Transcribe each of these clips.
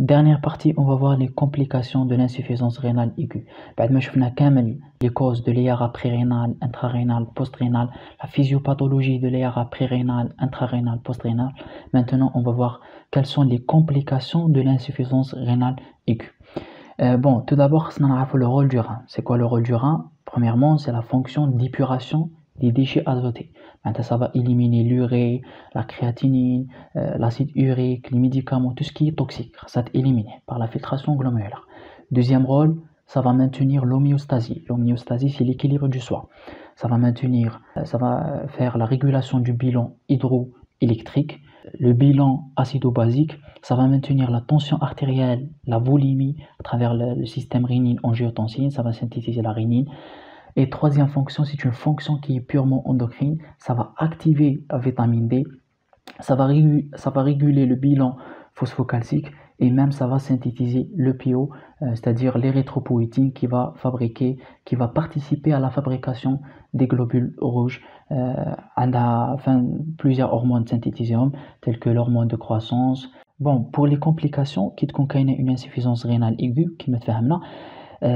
Dernière partie, on va voir les complications de l'insuffisance rénale aiguë. بعد ما شفنا كامل les causes de l'IRA prérénale, intrarénale, postrénale, la physiopathologie de l'IRA prérénale, intrarénale, postrénale. Maintenant, on va voir quelles sont les complications de l'insuffisance rénale aiguë. Bon, tout d'abord, on a le rôle du rein. C'est quoi le rôle du rein? Premièrement, c'est la fonction d'épuration des déchets azotés. Maintenant, ça va éliminer l'urée, la créatinine, l'acide urique, les médicaments, tout ce qui est toxique. Ça va être éliminé par la filtration glomérulaire. Deuxième rôle, ça va maintenir l'homéostasie. L'homéostasie, c'est l'équilibre du soi. Ça va faire la régulation du bilan hydroélectrique, le bilan acido-basique. Ça va maintenir la tension artérielle, la volémie à travers le système rénine-angiotensine. Ça va synthétiser la rénine. Et troisième fonction, c'est une fonction qui est purement endocrine. Ça va activer la vitamine D. Ça va réguler le bilan phosphocalcique et même ça va synthétiser l'EPO, c'est-à-dire l'érythropoïétine qui va participer à la fabrication des globules rouges. Plusieurs hormones synthétisées telles que l'hormone de croissance. Bon, pour les complications qui contiennent une insuffisance rénale aiguë, qui me fait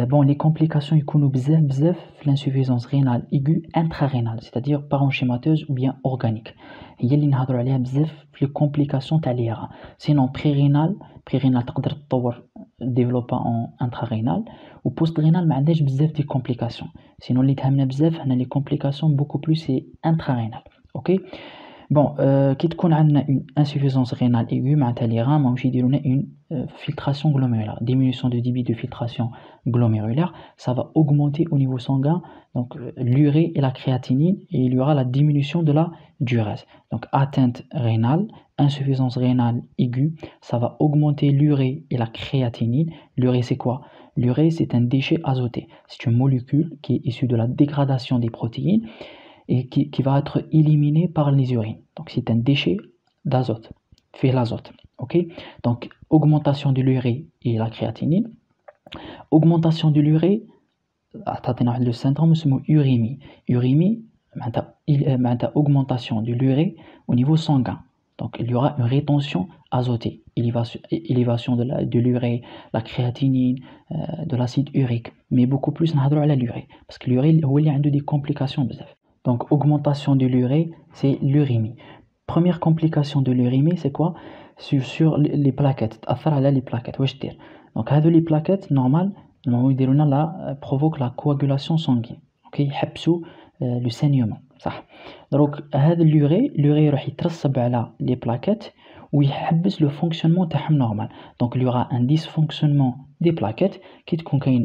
bon, les complications يكونوا بزاف في l'insuffisance rénale aiguë intrarénale, c'est-à-dire parenchémateuse ou bien organique. هي اللي نهضروا عليها بزاف في les complications تاع l'IRA. Sinon prérénal تقدر تطور développer en intrarénal ou postrénal ما عندهاش بزاف دي complications. Sinon اللي تهمنا بزاف هنا les complications beaucoup plus c'est intrarénal. OK. Bon, كي تكون عندنا une insuffisance rénale aiguë معناتها les reins ماهمش يديروا لنا une filtration glomérulaire, diminution de débit de filtration glomérulaire, ça va augmenter au niveau sanguin donc l'urée et la créatinine et il y aura la diminution de la diurèse. Donc atteinte rénale, insuffisance rénale aiguë, ça va augmenter l'urée et la créatinine. L'urée c'est quoi? L'urée c'est un déchet azoté, c'est une molécule qui est issue de la dégradation des protéines et qui va être éliminée par les urines. Donc c'est un déchet d'azote, fait l'azote. Ok, donc augmentation de l'urée et la créatinine. Augmentation de l'urée, le syndrome se nomme urémie. Urémie, augmentation de l'urée au niveau sanguin. Donc il y aura une rétention azotée, élévation de l'urée, la créatinine, de l'acide urique. Mais beaucoup plus on va à l'urée, parce que l'urée, il y a des complications. Donc augmentation de l'urée, c'est l'urémie. Première complication de l'urémie, c'est quoi? Sur les plaquettes, les plaquettes. Donc les plaquettes normales provoquent la coagulation sanguine. OK, le saignement. Donc l'urée راح يترسب على les plaquettes ويحبس le fonctionnement تاعهم normal. Donc il y aura un dysfonctionnement des plaquettes qui contient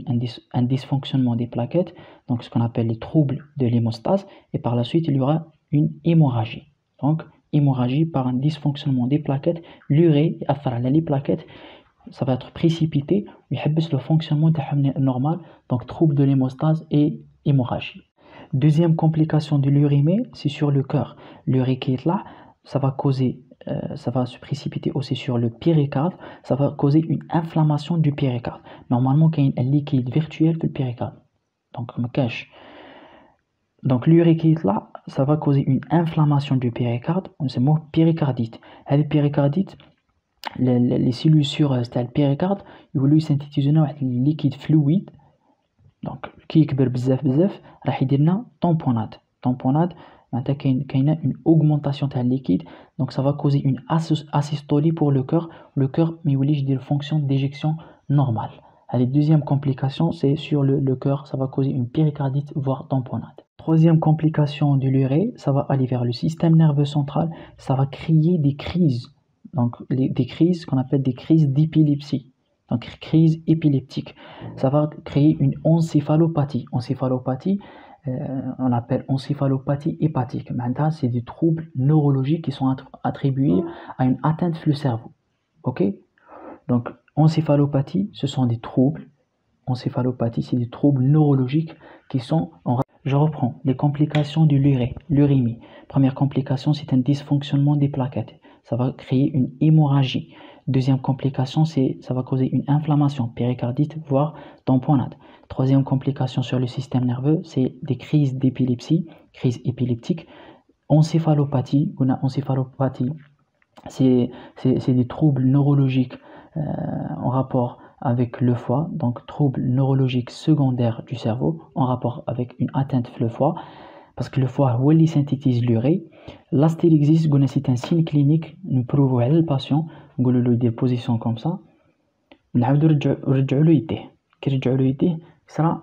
un dysfonctionnement des plaquettes, donc ce qu'on appelle les troubles de l'hémostase, et par la suite il y aura une hémorragie. Donc hémorragie par un dysfonctionnement des plaquettes, l'urée les plaquettes, ça va être précipité, يحبس le fonctionnement normal, donc trouble de l'hémostase et hémorragie. Deuxième complication de l'urémie, c'est sur le cœur. L'urée qui est là, ça va se précipiter aussi sur le péricarde, ça va causer une inflammation du péricarde. Normalement, il y a un liquide virtuel dans le péricarde. Donc, me cache. Donc, l'urée qui est là, ça va causer une inflammation du péricarde, on se mot péricardite. La péricardite, les cellules sur le péricarde, ils vont synthétiser un liquide fluide. Donc, qui est bzaf, راح يديرنا tamponnade. Maintenant, il y a une augmentation de liquide, donc ça va causer une asystolie pour le cœur, mais il y a une fonction d'éjection normale. La deuxième complication, c'est sur le cœur, ça va causer une péricardite, voire tamponnade. Troisième complication de l'urée, ça va aller vers le système nerveux central, ça va créer des crises, donc des crises qu'on appelle des crises d'épilepsie. Donc crise épileptique, ça va créer une encéphalopathie. On appelle encéphalopathie hépatique. Maintenant, c'est des troubles neurologiques qui sont attribués à une atteinte du cerveau. Ok? Donc, encéphalopathie, ce sont des troubles. Encéphalopathie, c'est des troubles neurologiques qui sont Je reprends les complications de l'urémie. Première complication, c'est un dysfonctionnement des plaquettes. Ça va créer une hémorragie. Deuxième complication, ça va causer une inflammation, péricardite, voire tamponnade. Troisième complication sur le système nerveux, c'est des crises d'épilepsie, crise épileptique. Encéphalopathie, c'est des troubles neurologiques en rapport avec le foie, donc troubles neurologiques secondaires du cerveau, en rapport avec une atteinte le foie, parce que le foie il synthétise l'urée. L'astélixis, c'est un signe clinique, nous prouvons à le patient, nous lui des positions comme ça, نعاودو نرجعو له يديه كي نرجعو له يديه يصرى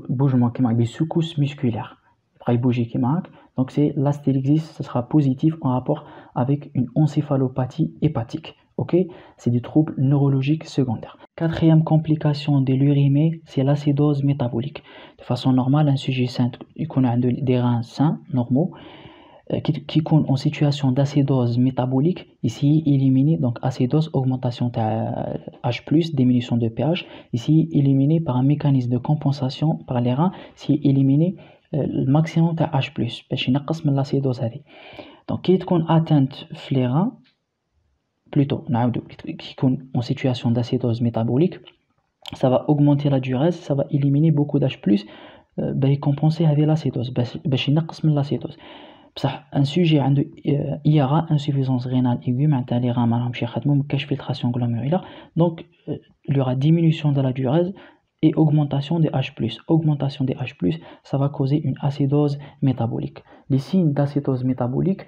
بوجمون كيما des secousses musculaires يبقى يبوجي كيما هاك. Donc c'est l'astélixis, ça sera positif en rapport avec une encéphalopathie hépatique. Ok, c'est des troubles neurologiques secondaires. Quatrième complication de l'urémie, c'est l'acidose métabolique. De façon normale, un sujet sain, il a des reins sains, normaux, qui sont en situation d'acidose métabolique, ici éliminé, donc acidose, augmentation de H+, diminution de pH, ici éliminé par un mécanisme de compensation par les reins, ici éliminé le maximum de H+, باش ينقص من l'acidose هذه. Donc qui تكون atteinte les reins, plutôt qui sont en situation d'acidose métabolique, ça va augmenter la diurèse, ça va éliminer beaucoup d'H+, pour compenser avec l'acidose, باش ينقص من l'acidose. Un sujet عنده IRA, insuffisance rénale aiguë, معناتها les reins ما راهمش يخدموا, ما كاش filtration glomérulaire, donc il y aura diminution de la diurèse et augmentation des H+. Augmentation des H+, ça va causer une acidose métabolique. Les signes d'acidose métabolique,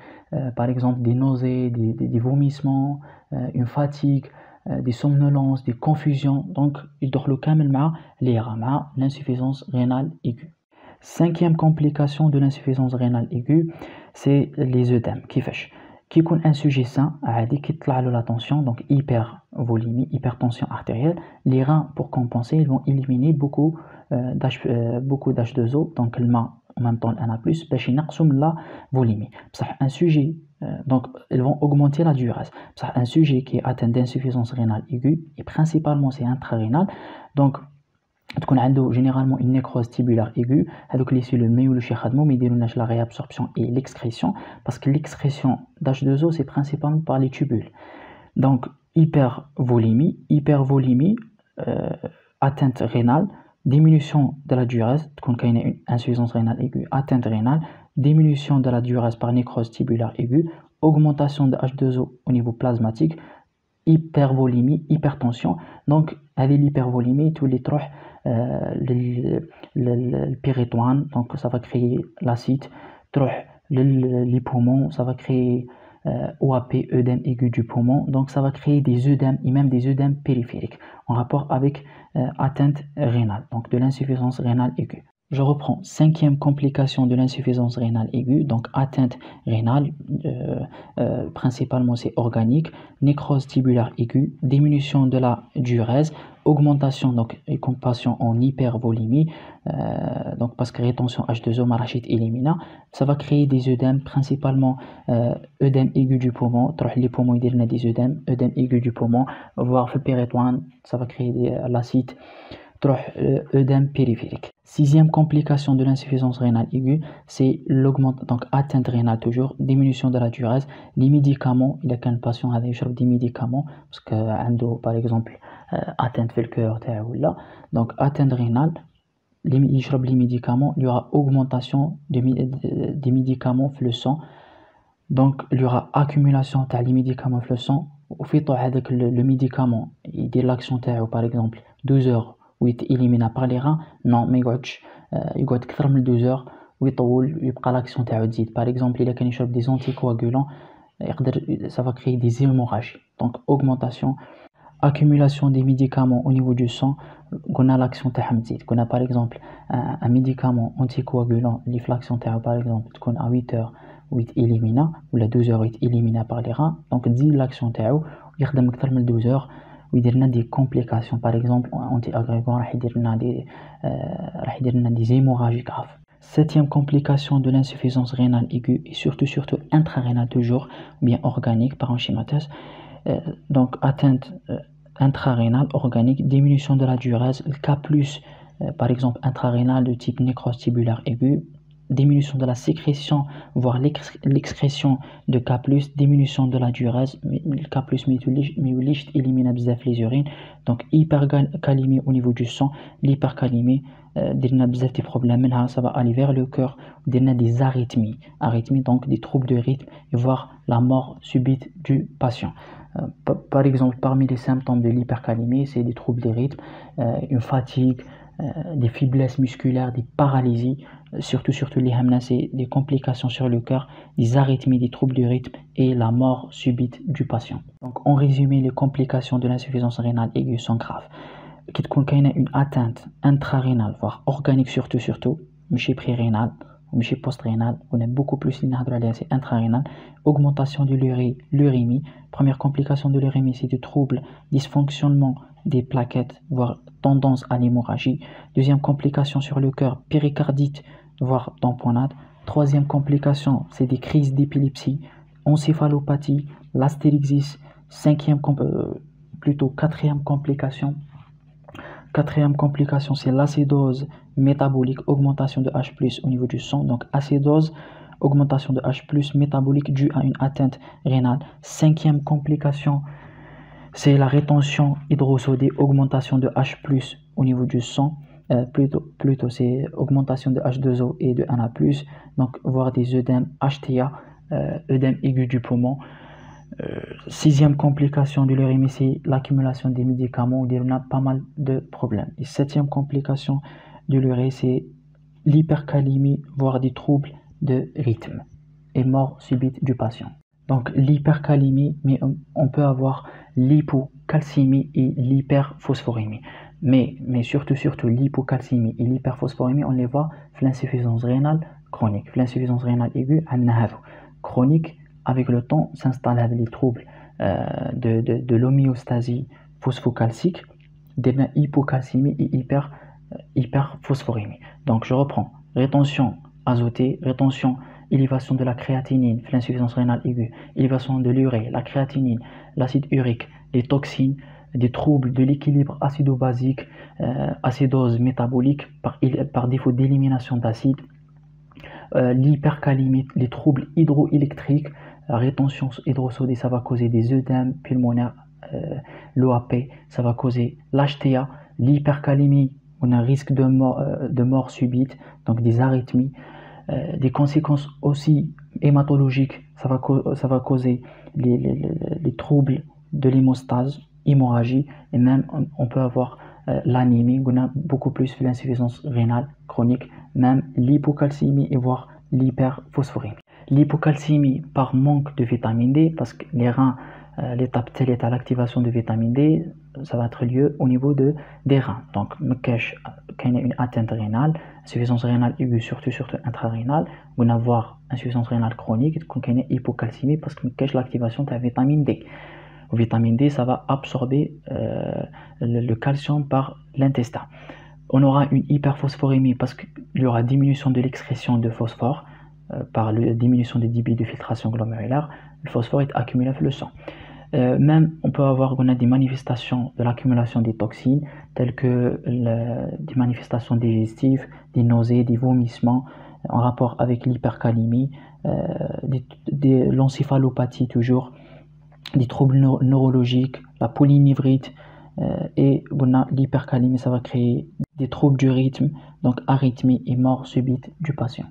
par exemple des nausées, des vomissements, une fatigue, des somnolences, des confusions, donc يدخلوا كامل مع l'IRA, مع l'insuffisance rénale aiguë. Cinquième complication de l'insuffisance rénale aiguë, c'est les œdèmes. Qui est un sujet sain, qui a la tension, donc hypervolémie, hypertension artérielle, les reins pour compenser, ils vont éliminer beaucoup d'H2O, donc le mât en même temps Na+, باش ينقصوا من la volémie. Un sujet, donc ils vont augmenter la diurèse. Un sujet qui est atteint d'insuffisance rénale aiguë, et principalement c'est intrarénal, donc تكون عنده généralement une nécrose tubulaire aiguë. هذوك les cellules ما يولوش يخدموا, ما يديرولناش la réabsorption et l'excrétion, parce que l'excrétion d'H2O c'est principalement par les tubules. Donc hypervolémie, atteinte rénale, diminution de la diurèse, تكون كاينه une insuffisance rénale aiguë, atteinte rénale, diminution de la diurèse par nécrose tubulaire aiguë, augmentation de H2O au niveau plasmatique, hypervolémie, hypertension. Donc avec l'hypervolémie tous les trois le péritoine, donc ça va créer l'acide, les poumons, ça va créer OAP, œdème aigu du poumon, donc ça va créer des œdèmes et même des œdèmes périphériques en rapport avec atteinte rénale, donc de l'insuffisance rénale aiguë. Je reprends, cinquième complication de l'insuffisance rénale aiguë, donc atteinte rénale, principalement c'est organique, nécrose tubulaire aiguë, diminution de la diurèse, augmentation donc et compassion en hypervolémie, donc parce que rétention H2O marachite élimina, ça va créer des œdèmes, principalement œdème aigu du poumon, les poumons ils donnent des œdèmes aigu du poumon, voire le péritoine, ça va créer l'acide, œdème périphérique. Sixième complication de l'insuffisance rénale aiguë, c'est donc atteinte rénale toujours, diminution de la diurèse, les médicaments, il y a qu'un patient a des médicaments, parce que par exemple atteinte fait le cœur, donc atteinte rénale, les médicaments, il y aura augmentation des médicaments dans le sang, donc il y aura accumulation des médicaments dans le sang, au fait le médicament, il dit l'action par exemple 12 heures, ويتإليمينا par les reins, non ما يقعدش يقعد أكثر من 12 heures ويطول ويبقى l'action تاعو تزيد. Par exemple إلا كان يشرب des anticoagulants يقدر ça va créer des hémorragies. Donc augmentation, accumulation des médicaments au niveau du sang, قلنا l'action تاعهم تزيد. قلنا par exemple un médicament anticoagulant اللي في l'action تاعو par exemple تكون à 8 heures ويتإليمينا ولا 12 heures ويتإليمينا par les reins, donc تزيد l'action تاعو يخدم أكثر من 12 heures ويدير des complications, par exemple anti-agrégant راح يدير des hémorragies graves. Septième complication de l'insuffisance rénale aiguë et surtout intrarénale toujours, bien organique, parenchymatose, donc atteinte intrarénale organique, diminution de la diurèse, le cas plus par exemple intrarénale de type nécrose tubulaire aiguë, diminution de la sécrétion, voire l'excrétion de K+, diminution de la diurèse, le K+, élimine les urines, donc hypercalémie au niveau du sang, l'hypercalémie, des problèmes, ça va aller vers le cœur, des arythmies, donc des troubles de rythme, et voire la mort subite du patient. Par exemple, parmi les symptômes de l'hypercalémie, c'est des troubles des rythmes, une fatigue, des faiblesses musculaires, des paralysies, surtout les hamna, c'est des complications sur le cœur, des arythmies, des troubles du rythme et la mort subite du patient. Donc, en résumé, les complications de l'insuffisance rénale aiguë sont graves. Qui تكون كاينة une atteinte intrarénale, voire organique surtout, ماشي prérénale, ماشي post-rénale, on aime beaucoup plus c'est intrarénal, augmentation de l'urémie. Première complication de l'urémie, c'est des troubles, dysfonctionnement des plaquettes, voire tendance à l'hémorragie. Deuxième complication sur le cœur, péricardite, voire tamponnade. Troisième complication, c'est des crises d'épilepsie, encéphalopathie, l'astérixis. Quatrième complication, c'est l'acidose métabolique, augmentation de H+ au niveau du sang. Donc acidose, augmentation de H+ métabolique due à une atteinte rénale. Cinquième complication, c'est la rétention hydrosodée, augmentation de H+ au niveau du sang. Plutôt c'est augmentation de H2O et de Na+, donc voire des œdèmes HTA, œdème aigu du poumon. Sixième complication de l'urémie, c'est l'accumulation des médicaments, où il y a pas mal de problèmes. Et septième complication de l'urémie, c'est l'hypercalémie, voire des troubles de rythme et mort subite du patient. Donc l'hypercalémie, mais on peut avoir l'hypocalcémie et l'hyperphosphorémie. Mais surtout l'hypocalcémie et l'hyperphosphorémie, on les voit l'insuffisance rénale chronique. L'insuffisance rénale aiguë, chronique, avec le temps s'installent les troubles de l'homéostasie phosphocalcique, de l'hypocalcémie et hyperphosphorémie. Donc je reprends: rétention azotée, élévation de la créatinine, l'insuffisance rénale aiguë, élévation de l'urée, la créatinine, l'acide urique, les toxines, des troubles de l'équilibre acido-basique, acidose métabolique par défaut d'élimination d'acide, l'hypercalémie, les troubles hydroélectriques, la rétention hydrosodée, ça va causer des œdèmes pulmonaires, l'OAP, ça va causer l'HTA, l'hypercalémie, on a un risque de mort subite, donc des arythmies, des conséquences aussi hématologiques, ça va causer les troubles de l'hémostase, hémorragie, et même on peut avoir l'anémie, on a beaucoup plus l'insuffisance rénale chronique, même l'hypocalcémie et voire l'hyperphosphorémie. L'hypocalcémie par manque de vitamine D, parce que les reins, l'étape telle est à l'activation de vitamine D, ça va être lieu au niveau des reins. Donc, quand il y a une atteinte rénale, insuffisance rénale aiguë, surtout intrarénale, on va avoir insuffisance rénale chronique, quand il y a une hypocalcémie, parce que l'activation de la vitamine D. La vitamine D, ça va absorber le calcium par l'intestin. On aura une hyperphosphorémie parce qu'il y aura diminution de l'excrétion de phosphore par la diminution des débits de filtration glomérulaire. Le phosphore est accumulé dans le sang. Même on peut avoir des manifestations de l'accumulation des toxines telles que des manifestations digestives, des nausées, des vomissements en rapport avec l'hypercalémie, l'encéphalopathie toujours, des troubles neurologiques, la polynévrite et l'hypercalémie, ça va créer des troubles du rythme, donc arythmie et mort subite du patient.